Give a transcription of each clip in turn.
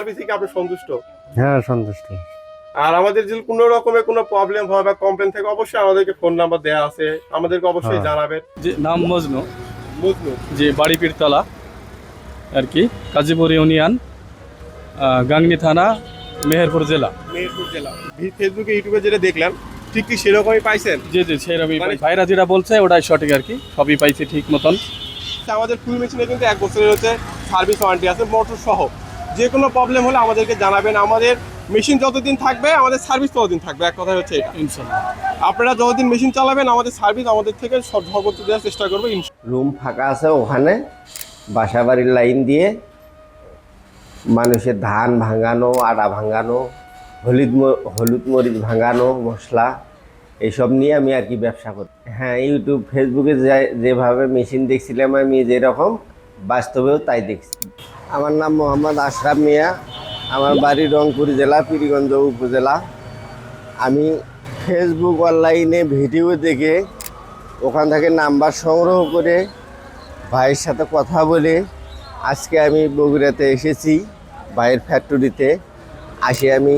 Service থেকে আপনি সন্তুষ্ট? হ্যাঁ, সন্তুষ্ট। আর আমাদের যদি কোনো রকমের কোনো প্রবলেম হয় বা কমপ্লেন থাকে অবশ্যই আমাদেরকে ফোন নাম্বার দেওয়া আছে, আমাদেরকে অবশ্যই হ্যাঁ। জানাবেন। যে নাম মজনু, বুঝলো যে বাড়ি পীরতলা আর কি, গাজীপুর ইউনিয়ন, গাংনী থানা, মেহেরপুর জেলা। মেহেরপুর জেলা। ফেসবুকে ইউটিউবে যেটা দেখলাম ঠিক কি সেরকমই পাইছেন? জি জি, সেরকমই মানে- ভাইরা যেটা বলছে ওটাই সঠিক আর কি, সবই পাইছি ঠিক মতন। আমাদের ফুল মেশিনে কিন্তু 1 বছরের হচ্ছে সার্ভিস ওয়ারেন্টি আছে মোটর সহ। যে কোনো প্রবলেম হলে আমাদেরকে জানাবেন। আমাদের মেশিন যতদিন থাকবে আমাদের সার্ভিস ততদিন থাকবে, এক কথা হচ্ছে এটা। ইনশাল্লাহ। আপনারা যতদিন মেশিন চালাবেন আমাদের সার্ভিস আমাদের থেকে সর্বোচ্চ দেওয়ার চেষ্টা করবো। রুম ফাঁকা আছে, ওখানে বাসা বাড়ির লাইন দিয়ে মানুষের ধান ভাঙানো, আটা ভাঙানো, হলুদ মরিচ ভাঙানো, মশলা এইসব নিয়ে আমি আর কি ব্যবসা করি। হ্যাঁ, ইউটিউব ফেসবুকে যেভাবে মেশিন দেখছিলাম আমি যেরকম বাস্তবেও তাই দেখছি। আমার নাম মোহাম্মদ আশরাফ মিয়া, আমার বাড়ি রংপুর জেলা, পীরগঞ্জ উপজেলা। আমি ফেসবুক অনলাইনে ভিডিও দেখে ওখান থেকে নাম্বার সংগ্রহ করে ভাইয়ের সাথে কথা বলে আজকে আমি বগুড়াতে এসেছি, ভাইয়ের ফ্যাক্টরিতে। আমি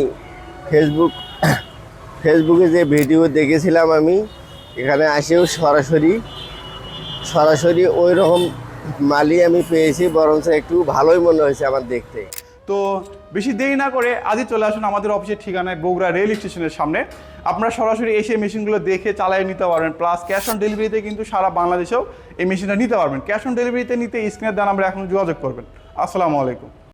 ফেসবুকে যে ভিডিও দেখেছিলাম আমি এখানে আসেও সরাসরি ওই রকম মালই আমি পেয়েছি, বরঞ্চ একটু ভালোই মনে হয়েছে আমার দেখতে। তো বেশি দেরি না করে আজই চলে আসুন আমাদের অফিসের ঠিকানায়, বগুড়া রেল স্টেশনের সামনে। আপনারা সরাসরি এসে মেশিনগুলো দেখে চালিয়ে নিতে পারবেন, প্লাস ক্যাশ অন ডেলিভারিতে কিন্তু সারা বাংলাদেশেও এই মেশিনটা নিতে পারবেন। ক্যাশ অন ডেলিভারিতে নিতে স্ক্রিনের দেওয়া নাম্বারে এখন যোগাযোগ করবেন। আসসালামু আলাইকুম।